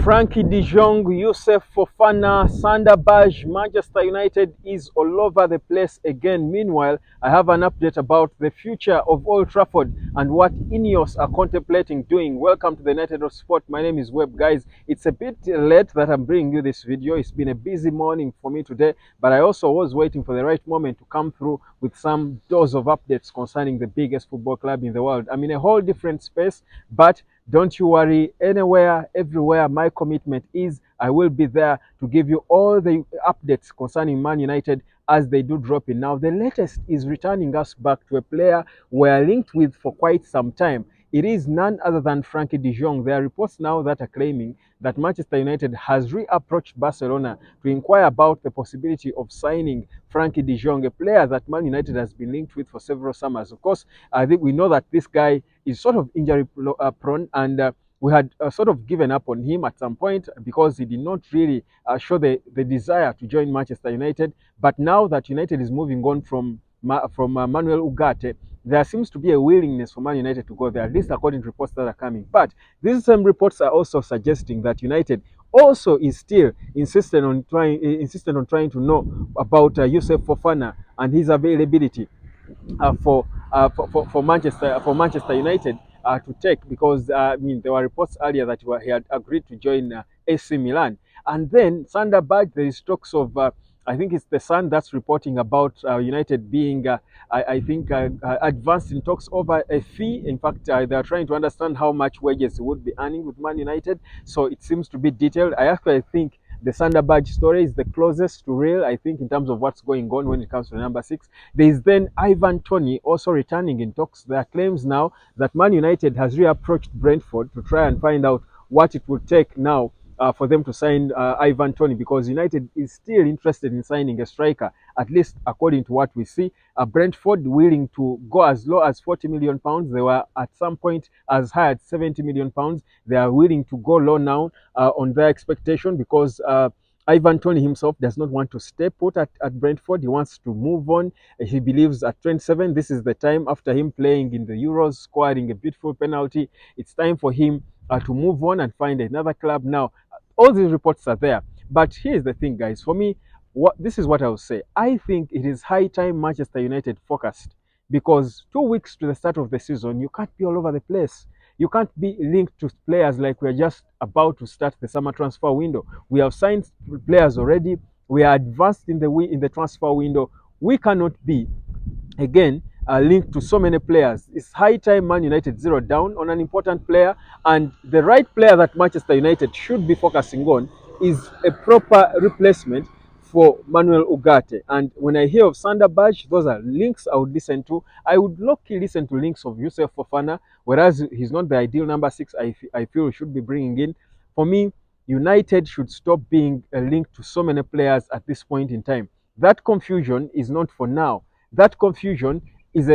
Frankie de Jong, Youssef Fofana, Sander Berge, Manchester United is all over the place again. Meanwhile, I have an update about the future of Old Trafford and what Ineos are contemplating doing. Welcome to the United of Sport. My name is Webb, guys. It's a bit late that I'm bringing you this video. It's been a busy morning for me today, but I also was waiting for the right moment to come through with some dose of updates concerning the biggest football club in the world. I'm in a whole different space, but don't you worry, anywhere, everywhere, my commitment is I will be there to give you all the updates concerning Man United as they do drop in. Now, the latest is returning us back to a player we're linked with for quite some time. It is none other than Frankie de Jong. There are reports now that are claiming that Manchester United has reapproached Barcelona to inquire about the possibility of signing Frankie de Jong, a player that Man United has been linked with for several summers. Of course, I think we know that this guy is sort of injury prone, and we had sort of given up on him at some point because he did not really show the desire to join Manchester United. But now that United is moving on from Manuel Ugarte, there seems to be a willingness for Man United to go there, at least according to reports that are coming. But these same reports are also suggesting that United also is still insistent on trying to know about Youssef Fofana and his availability for Manchester United to take, because I mean there were reports earlier that he had agreed to join AC Milan, and then Sander Berge, there is talks of I think it's the Sun that's reporting about United being I think advanced in talks over a fee. In fact, they are trying to understand how much wages he would be earning with Man United, so it seems to be detailed. I actually think the Sander Berge story is the closest to real, I think, in terms of what's going on when it comes to the number 6. There is then Ivan Toney also returning in talks. There are claims now that Man United has reapproached Brentford to try and find out what it would take now for them to sign Ivan Toney, because United is still interested in signing a striker, at least according to what we see. Brentford willing to go as low as £40 million. They were at some point as high as £70 million. They are willing to go low now on their expectation, because Ivan Toney himself does not want to stay put at Brentford. He wants to move on. He believes at 27, this is the time, after him playing in the Euros, scoring a beautiful penalty. It's time for him to move on and find another club. Now, all these reports are there. But here's the thing, guys. For me, this is what I will say. I think it is high time Manchester United focused, because 2 weeks to the start of the season, you can't be all over the place. You can't be linked to players like we're just about to start the summer transfer window. We have signed players already. We are advanced in the transfer window. We cannot be, again, linked to so many players. It's high time Man United zero down on an important player, and the right player that Manchester United should be focusing on is a proper replacement for Manuel Ugarte. And when I hear of Sander Berge, those are links I would listen to. I would luckily listen to links of Youssef Fofana, whereas he's not the ideal number 6 I feel we should be bringing in. For me, United should stop being linked to so many players at this point in time. That confusion is not for now. That confusion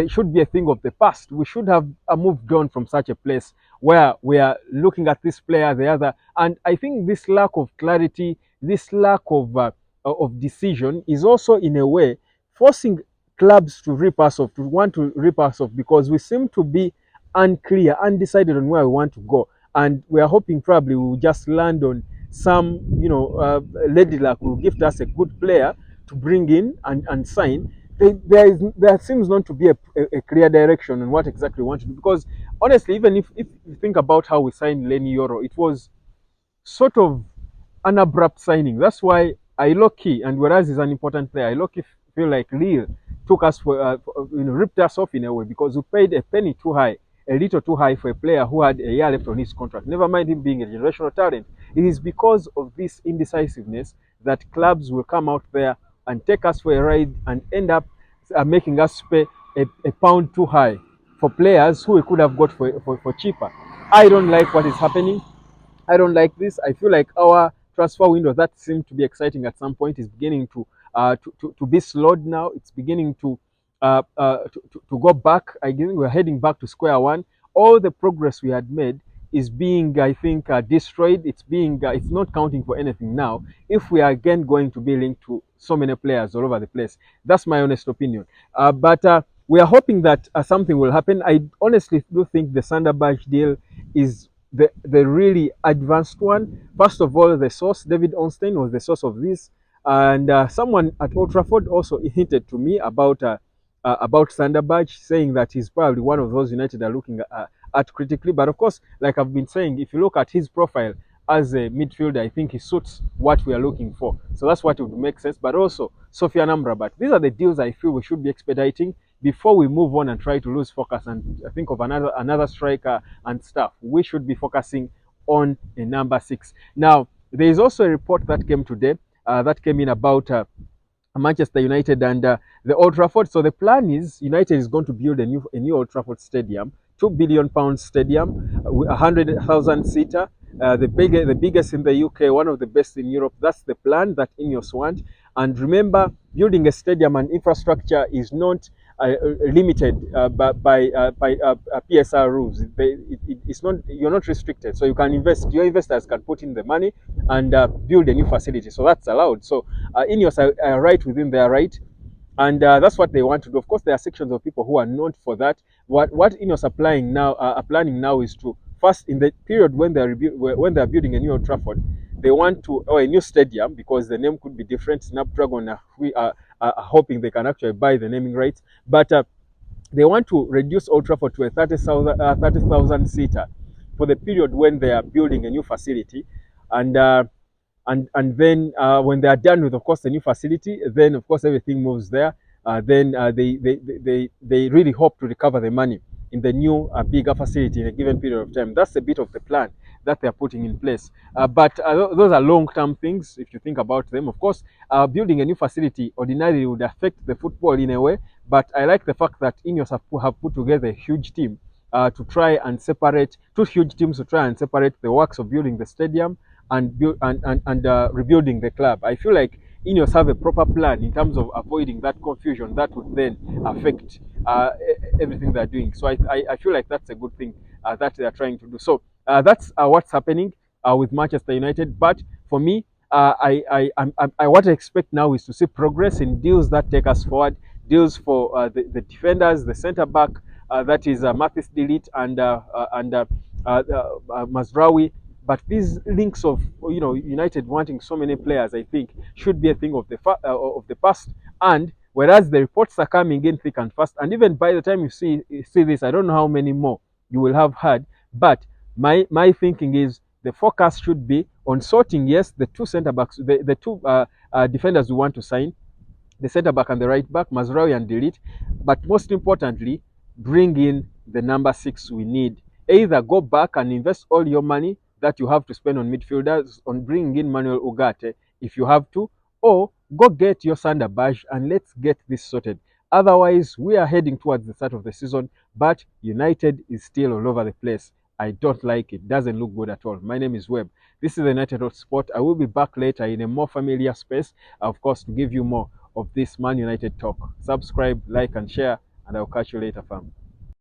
should be a thing of the past. We should have moved on from such a place where we are looking at this player, the other. And I think this lack of clarity, this lack of decision is also in a way forcing clubs to rip us off, to want to rip us off, because we seem to be unclear, undecided on where we want to go. And we are hoping probably we will just land on some, lady luck will gift us a good player to bring in and sign. There seems not to be a clear direction on what exactly we want to do. Because honestly, even if you think about how we signed Lenny Yoro, it was sort of an abrupt signing. That's why I low-key, and whereas he's an important player, I low-key feel like Lille took us ripped us off in a way, because we paid a penny too high, a little too high for a player who had a year left on his contract. Never mind him being a generational talent. It is because of this indecisiveness that clubs will come out there and take us for a ride and end up making us pay a pound too high for players who we could have got for cheaper. I don't like what is happening. I don't like this. I feel like our transfer window that seemed to be exciting at some point is beginning to be slowed now. It's beginning to go back. I think we're heading back to square one. All the progress we had made is being, I think, destroyed. It's not counting for anything now if we are again going to be linked to so many players all over the place. That's my honest opinion. But we are hoping that something will happen. I honestly do think the Sander Berge deal is the really advanced one. First of all, the source, David Ornstein, was the source of this. And someone at Old Trafford also hinted to me about Thunderbird, saying that he's probably one of those United are looking at critically. But of course, like I've been saying, if you look at his profile as a midfielder, I think he suits what we are looking for. So that's what would make sense. But also, Sofiane Amrabat. These are the deals I feel we should be expediting before we move on and try to lose focus and think of another striker and stuff. We should be focusing on a number 6. Now, there is also a report that came today that came in about Manchester United and the Old Trafford. So the plan is United is going to build a new Old Trafford stadium, £2 billion stadium, 100,000 seater, the biggest in the UK, one of the best in Europe. That's the plan that Ineos want. And remember, building a stadium and infrastructure is not limited by PSR rules. It's not, you're not restricted, so you can invest. Your investors can put in the money and build a new facility. So that's allowed. So Ineos are right within their right, and that's what they want to do. Of course, there are sections of people who are not for that. What Ineos are planning now is to first, in the period when they are building a new Old Trafford, they want to, or a new stadium, because the name could be different. Snapdragon, we are hoping they can actually buy the naming rights, but they want to reduce Old Trafford to a 30,000 seater for the period when they are building a new facility, and and then when they are done with, of course, the new facility, then of course everything moves there. Then they really hope to recover the money in the new bigger facility in a given period of time. That's a bit of the plan that they are putting in place. But those are long-term things if you think about them. Of course, building a new facility ordinarily would affect the football in a way, but I like the fact that Ineos have put together a huge team to try and separate, two huge teams to try and separate the works of building the stadium and rebuilding the club. I feel like Ineos have a proper plan in terms of avoiding that confusion that would then affect everything they're doing. So I feel like that's a good thing that they're trying to do. So that's what's happening with Manchester United. But for me, what I expect now is to see progress in deals that take us forward, deals for the defenders, the centre back, that is Mathis Delete and Mazraoui. But these links of United wanting so many players, I think, should be a thing of the past. And whereas the reports are coming in thick and fast, and even by the time you see this, I don't know how many more you will have heard. But my thinking is the focus should be on sorting, yes, the two centre backs, the two defenders we want to sign, the centre back and the right back, Mazraoui and Delete. But most importantly, bring in the number 6 we need. Either go back and invest all your money that you have to spend on midfielders on bringing in Manuel Ugarte if you have to, or go get your Sander Badge and let's get this sorted. Otherwise, we are heading towards the start of the season, but United is still all over the place. I don't like it. Doesn't look good at all. My name is Webb. This is the United Hotspot. I will be back later in a more familiar space, of course, to give you more of this Man United talk. Subscribe, like, and share, and I'll catch you later, fam.